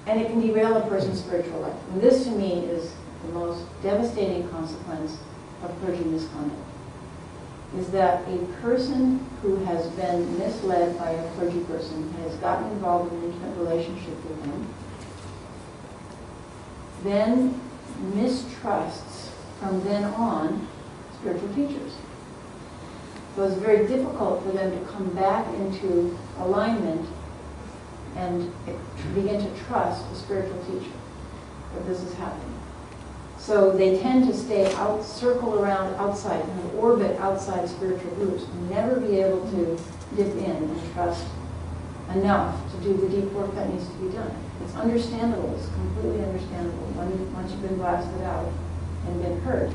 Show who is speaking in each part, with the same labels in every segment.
Speaker 1: And it can derail a person's spiritual life. And this, to me, is the most devastating consequence of clergy misconduct, is that a person who has been misled by a clergy person, has gotten involved in an intimate relationship with him, then mistrusts from then on spiritual teachers. So it's very difficult for them to come back into alignment and begin to trust a spiritual teacher that this is happening. So they tend to stay out, circle around outside, kind of orbit outside spiritual groups, and never be able to dip in and trust enough to do the deep work that needs to be done. It's understandable. It's completely understandable. Once you've been blasted out and been hurt,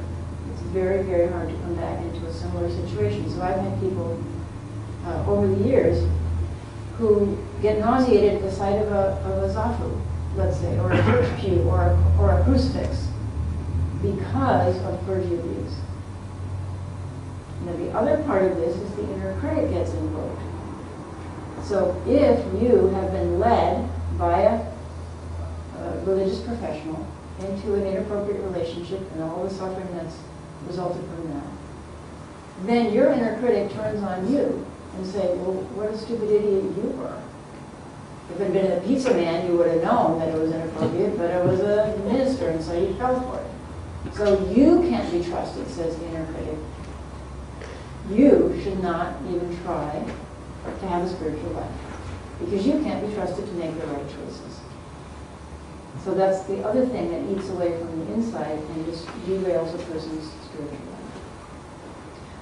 Speaker 1: it's very, very hard to come back into a similar situation. So I've had people over the years who get nauseated at the sight of a zafu, let's say, or a church pew, or a crucifix, because of clergy abuse. Now the other part of this is the inner critic gets invoked. So if you have been led by a religious professional into an inappropriate relationship and all the suffering that's resulted from that, then your inner critic turns on you and say, well, what a stupid idiot you were. If it had been a pizza man, you would have known that it was inappropriate, but it was a minister, and so you fell for it. So you can't be trusted, says the inner critic. You should not even try to have a spiritual life, because you can't be trusted to make the right choices. So that's the other thing that eats away from the inside and just derails a person's spiritual life.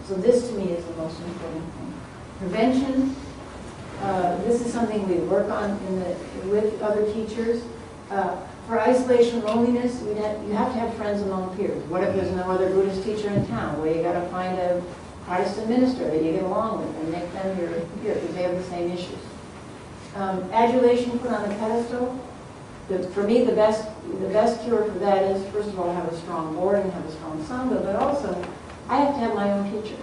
Speaker 1: So this, to me, is the most important thing. Prevention, this is something we work on with other teachers. For isolation, loneliness, you have to have friends among peers. What if there's no other Buddhist teacher in town? Well, you got to find a Protestant minister that you get along with and make them your peer, because they have the same issues. Adulation, put on a pedestal. For me, the best cure for that is, first of all, have a strong board and have a strong sangha, but also, I have to have my own teacher.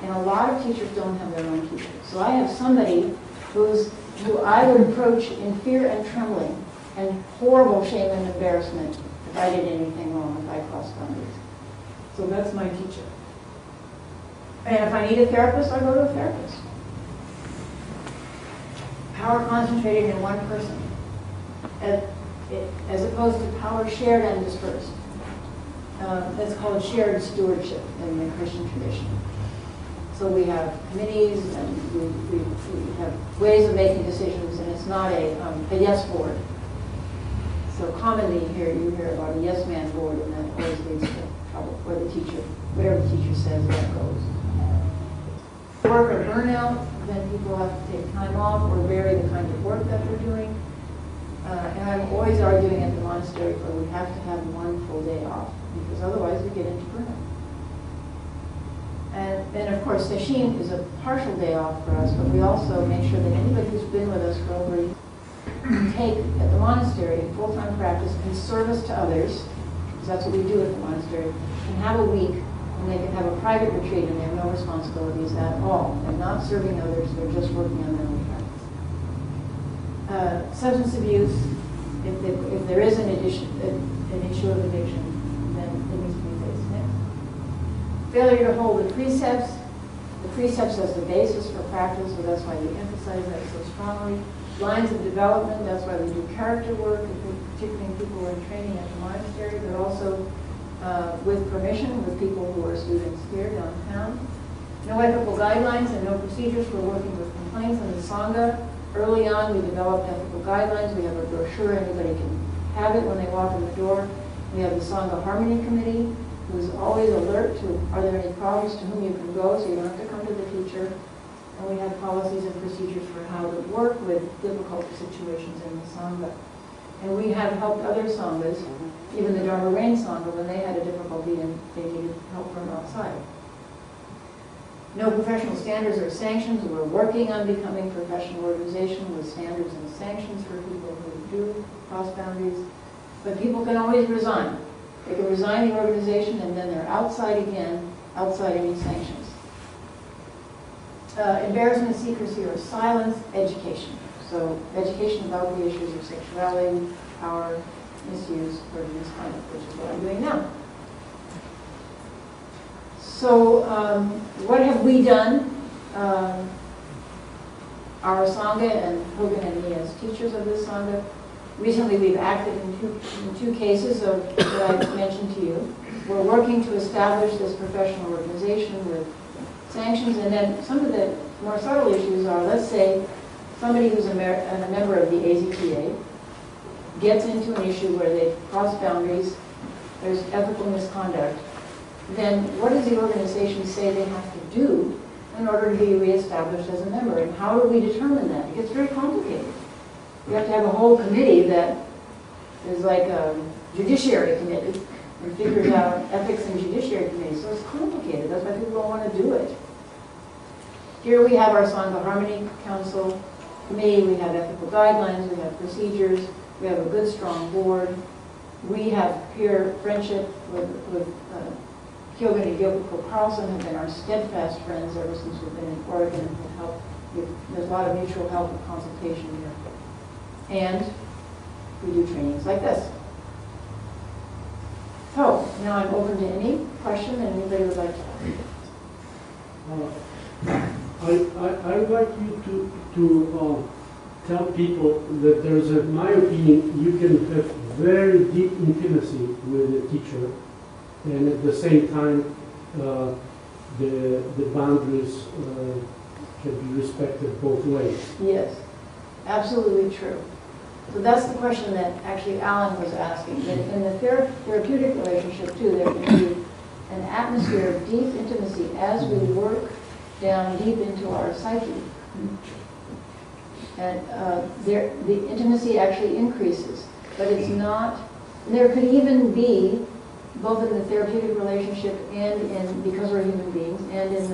Speaker 1: And a lot of teachers don't have their own teacher. So I have somebody who I would approach in fear and trembling and horrible shame and embarrassment if I did anything wrong, if I crossed boundaries. So that's my teacher. And if I need a therapist, I go to a therapist. Power concentrated in one person, as opposed to power shared and dispersed. That's called shared stewardship in the Christian tradition. So we have committees, and we have ways of making decisions, and it's not a yes board. So commonly you hear about a yes man board, and that always leads to trouble, where the teacher, whatever the teacher says, that goes. Work or burnout, then people have to take time off or vary the kind of work that they're doing. And I'm always arguing at the monastery for we have to have one full day off, because otherwise we get into burnout. And then, of course, sesshin is a partial day off for us, but we also make sure that anybody who's been with us for over a year can take at the monastery in full-time practice and service to others, because that's what we do at the monastery, and have a week when they can have a private retreat and they have no responsibilities at all. They're not serving others, they're just working on their own practice. Substance abuse, if there is an issue of addiction, then it needs to be faced next. Failure to hold the precepts as the basis for practice, so that's why we emphasize that so strongly. Lines of development, that's why we do character work, particularly in people who are in training at the monastery, but also with permission with people who are students here downtown. No ethical guidelines and no procedures for working with complaints in the Sangha. Early on, we developed ethical guidelines. We have a brochure. Anybody can have it when they walk in the door. We have the Sangha Harmony Committee, who's always alert to, are there any problems, to whom you can go, so you don't have to come to the teacher. And we have policies and procedures for how to work with difficult situations in the Sangha. And we have helped other Sanghas, even the Dharma Rain Sangha, when they had a difficulty and they needed help from outside. No professional standards or sanctions. We're working on becoming a professional organization with standards and sanctions for people who do cross boundaries. But people can always resign. They can resign the organization and then they're outside again, outside any sanctions. Embarrassment, secrecy, or silence, education. So education about the issues of sexuality, power, misuse, or misconduct, which is what I'm doing now. So what have we done? Our Sangha and Hogan and me as teachers of this Sangha. Recently we've acted in two cases of that I mentioned to you. We're working to establish this professional organization with sanctions, and then some of the more subtle issues are, let's say, somebody who's a member of the AZTA gets into an issue where they cross boundaries, there's ethical misconduct, then what does the organization say they have to do in order to be reestablished as a member? And how do we determine that? It gets very complicated. You have to have a whole committee that is like a judiciary committee and figures out ethics and judiciary committees. So it's complicated. That's why people don't want to do it. Here we have our Sangha Harmony Council committee. We have ethical guidelines. We have procedures. We have a good, strong board. We have peer friendship with Kyogen and Gyoko Carlson have been our steadfast friends ever since we've been in Oregon and have helped. There's a lot of mutual help and consultation here. And we do trainings like this. So, now I'm open to any question that anybody would like to ask.
Speaker 2: I would like you to tell people that there's, in my opinion, you can have very deep intimacy with a teacher, and at the same time, the boundaries can be respected both ways.
Speaker 1: Yes, absolutely true. So that's the question that actually Alan was asking. That in the therapeutic relationship too, there can be an atmosphere of deep intimacy as we work down deep into our psyche. And the intimacy actually increases, but it's not. There could even be, both in the therapeutic relationship and because we're human beings, and in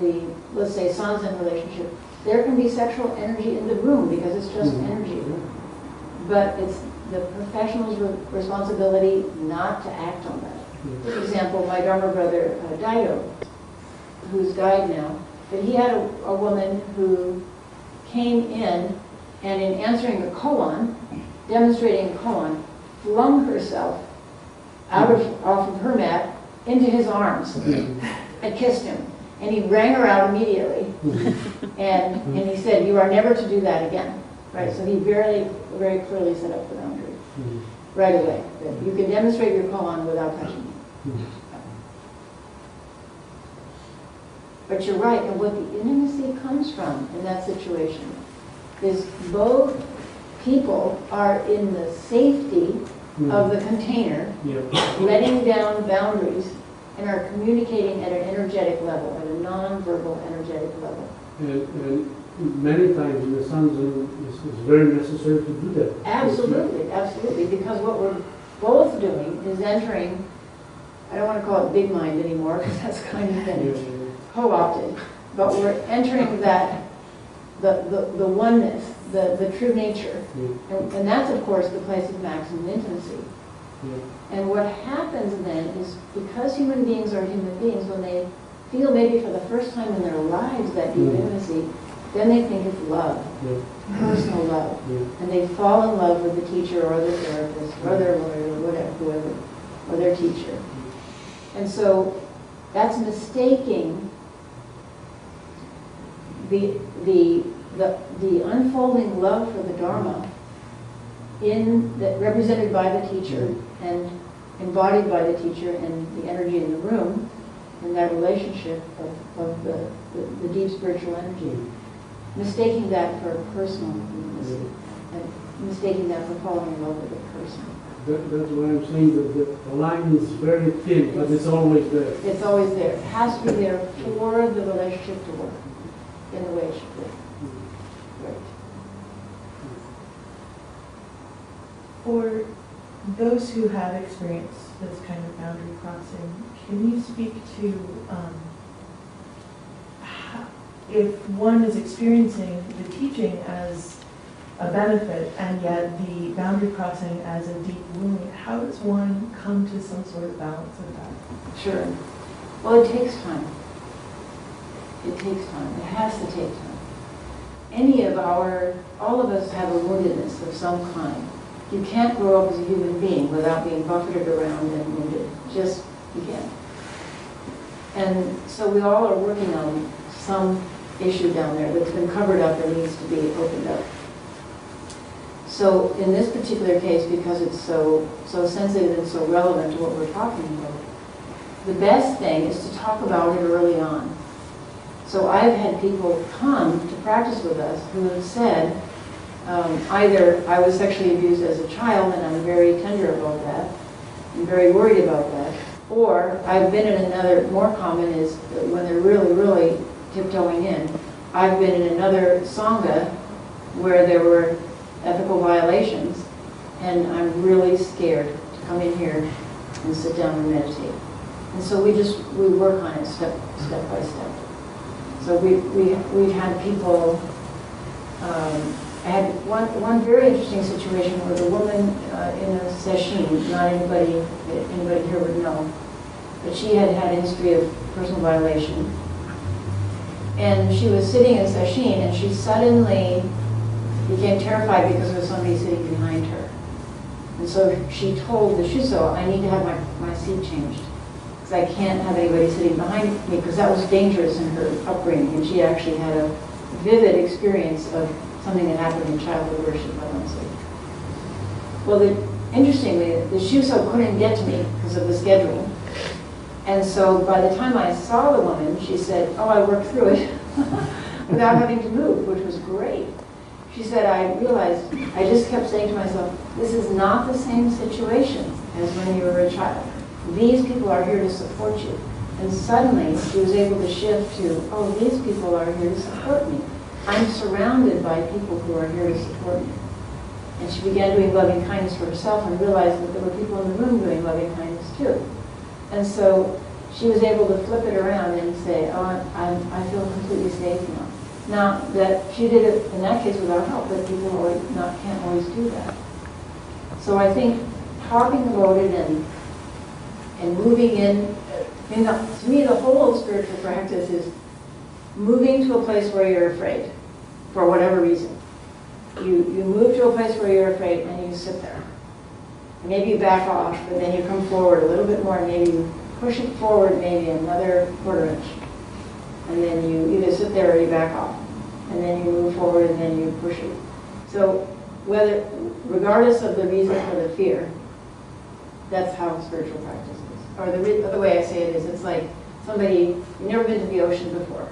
Speaker 1: the let's say Sanzen relationship, there can be sexual energy in the room because it's just energy. But it's the professional's responsibility not to act on that. For example, my Dharma brother, Daido, who's died now, but he had a woman who came in and in answering a koan, demonstrating a koan, flung herself off of her mat into his arms and kissed him. And he rang her out immediately. And he said, "You are never to do that again." Right? So he very, very clearly set up the boundary right away. That you can demonstrate your koan without touching me. But you're right, and what the intimacy comes from in that situation is both people are in the safety of the container, letting down boundaries, and are communicating at an energetic level, at a non-verbal energetic level.
Speaker 2: And many times in the Sanzen, it's very necessary to do that.
Speaker 1: Absolutely, absolutely, because what we're both doing is entering, I don't want to call it big mind anymore, because that's kind of been co-opted, but we're entering that, the oneness, the true nature. And that's, of course, the place of maximum intimacy. And what happens then is, because human beings are human beings, when they feel maybe for the first time in their lives that deep intimacy, then they think it's love, personal love. And they fall in love with the teacher or the therapist or their lawyer or whatever, whoever, or their teacher. And so that's mistaking the unfolding love for the Dharma represented by the teacher and embodied by the teacher and the energy in the room, in that relationship of the deep spiritual energy. Mistaking that for personal intimacy, and mistaking that for falling in love with a person.
Speaker 2: That's why I'm saying that the line is very thin, but it's always there.
Speaker 1: It's always there. It has to be there for the relationship to work in the way it should work. Right.
Speaker 3: For those who have experienced this kind of boundary crossing, can you speak to if one is experiencing the teaching as a benefit and yet the boundary crossing as a deep wound, how does one come to some sort of balance of that?
Speaker 1: Sure. Well, it takes time. It takes time. It has to take time. all of us have a woundedness of some kind. You can't grow up as a human being without being buffeted around and wounded. Just, you can't. And so we all are working on some issue down there that's been covered up and needs to be opened up. So in this particular case, because it's so sensitive and so relevant to what we're talking about, the best thing is to talk about it early on. So I've had people come to practice with us who have said, either I was sexually abused as a child and I'm very tender about that, I'm very worried about that, or I've been in another, more common is when they're really, really tiptoeing in, I've been in another Sangha where there were ethical violations and I'm really scared to come in here and sit down and meditate. And so we work on it step by step. So we had people, I had one very interesting situation where the woman in a sesshin, not anybody here would know, but she had had a history of personal violation. And she was sitting in sesshin and she suddenly became terrified because there was somebody sitting behind her. And so she told the shuso, I need to have my seat changed. I can't have anybody sitting behind me because that was dangerous in her upbringing, and she actually had a vivid experience of something that happened in childhood where she fell unsafe. Well, interestingly, the shuso couldn't get to me because of the schedule, and so by the time I saw the woman, she said, "Oh, I worked through it without having to move," which was great. She said, "I realized I just kept saying to myself, this is not the same situation as when you were a child. These people are here to support you." And suddenly she was able to shift to, oh, these people are here to support me. I'm surrounded by people who are here to support me. And she began doing loving kindness for herself and realized that there were people in the room doing loving kindness too. And so she was able to flip it around and say, oh, I feel completely safe now. Now, that she did it in that case without help, but people can't always do that. So I think talking about it and moving in, I mean, to me, the whole spiritual practice is moving to a place where you're afraid, for whatever reason. You move to a place where you're afraid and you sit there. Maybe you back off, but then you come forward a little bit more, and maybe you push it forward maybe another quarter inch. And then you either sit there or you back off. And then you move forward and then you push it. So regardless of the reason for the fear, that's how spiritual practice is. Or the other way I say it is, it's like somebody, you've never been to the ocean before,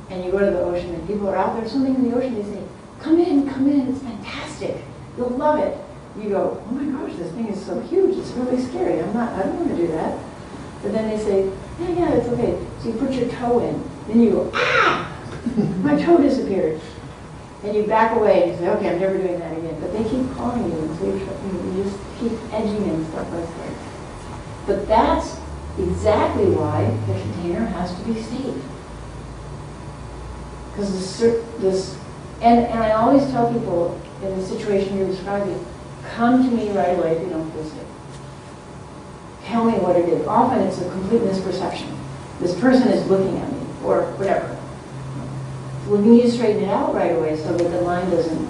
Speaker 1: and you go to the ocean and people are out there swimming in the ocean, they say, come in, it's fantastic, you'll love it. You go, oh my gosh, this thing is so huge, it's really scary, I don't want to do that. But then they say, yeah, it's okay. So you put your toe in, then you go, ah, my toe disappeared. And you back away and you say, okay, I'm never doing that again. But they keep calling you, and so you just keep edging in step by step. But that's exactly why the container has to be safe. Because and I always tell people in the situation you're describing, come to me right away if you don't feel safe. Tell me what it is. Often it's a complete misperception. This person is looking at me, or whatever. We need to straighten it out right away so that the mind doesn't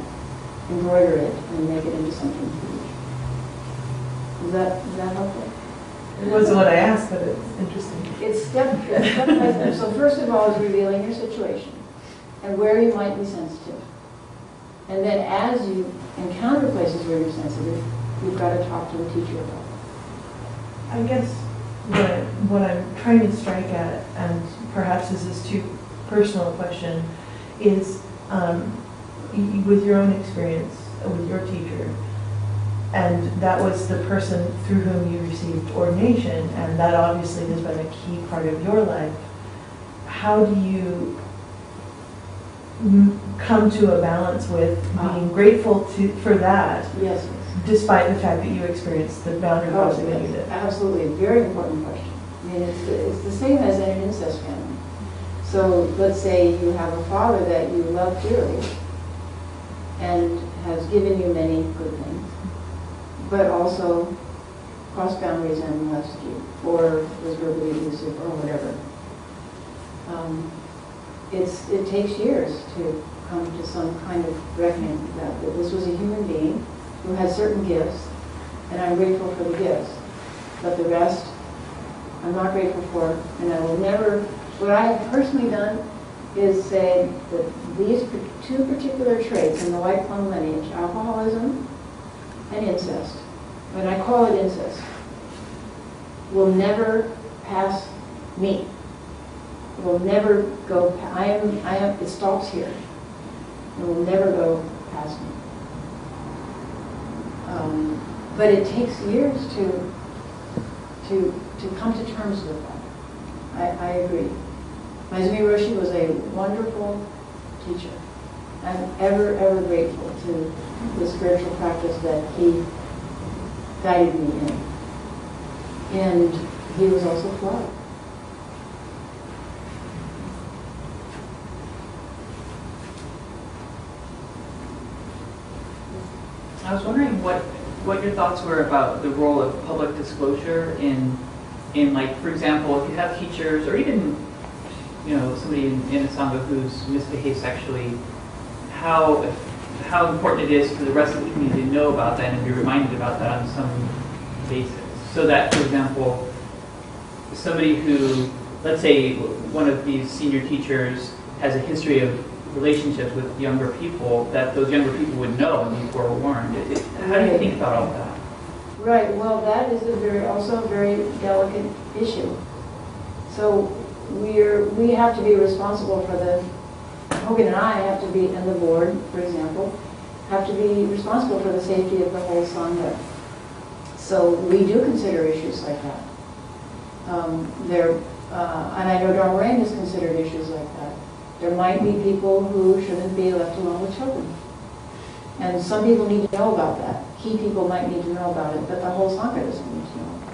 Speaker 1: embroider it and make it into something huge. Is that helpful?
Speaker 3: It wasn't what I asked, but it's interesting.
Speaker 1: It's step by step. So first of all is revealing your situation and where you might be sensitive. And then as you encounter places where you're sensitive, you've got to talk to the teacher about it.
Speaker 3: I guess what I'm trying to strike at, and perhaps this is too personal a question, is with your own experience with your teacher, and that was the person through whom you received ordination, and that obviously has been a key part of your life. How do you come to a balance with being grateful for that?
Speaker 1: Yes.
Speaker 3: Despite the fact that you experienced the boundary crossing that you did?
Speaker 1: Absolutely, a very important question. I mean, it's the same as in an incest family. So let's say you have a father that you love dearly and has given you many good things, but also crossed boundaries and molested you, or was verbally abusive, or whatever. It takes years to come to some kind of reckoning that this was a human being who had certain gifts, and I'm grateful for the gifts. But the rest, I'm not grateful for, and I will never, what I have personally done is say that these two particular traits in the white plum lineage, alcoholism and incest, and I call it incest, will never pass me. It will never go, it stops here. It will never go past me. But it takes years to come to terms with that. I agree. Maizumi Roshi was a wonderful teacher. I'm ever, ever grateful to the spiritual practice that he guided me in. And he was also flawed.
Speaker 4: I was wondering what your thoughts were about the role of public disclosure in like, for example, if you have teachers or even, somebody in a Sangha who's misbehaved sexually, how important it is for the rest of the community to know about that and be reminded about that on some basis. So that, for example, somebody who, let's say one of these senior teachers has a history of relationships with younger people, that those younger people would know and be forewarned. How do you think about all that?
Speaker 1: Right. Well, that is also a very delicate issue. So we have to be responsible for Hogan and I have to be, and the board, for example, have to be responsible for the safety of the whole Sangha. So we do consider issues like that. And I know Dharma Rain has considered issues like that. There might be people who shouldn't be left alone with children. And some people need to know about that. Key people might need to know about it, but the whole Sangha doesn't need to know about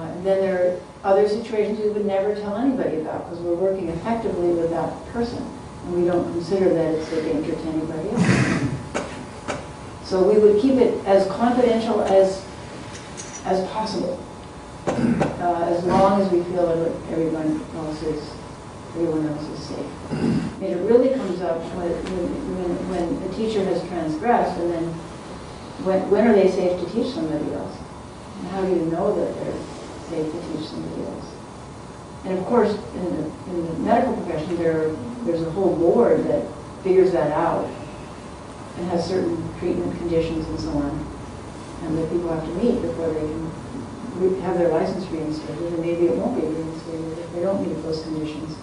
Speaker 1: it. And then there are other situations we would never tell anybody about because we're working effectively with that person. And we don't consider that it's a danger to anybody else. So we would keep it as confidential as possible, as long as we feel that everyone else is safe. And it really comes up when a teacher has transgressed, and then when are they safe to teach somebody else? And how do you know that they're safe to teach somebody else? And of course, in the medical profession, there's a whole board that figures that out and has certain treatment conditions and so on, and that people have to meet before they can have their license reinstated, and maybe it won't be reinstated if they don't meet those conditions.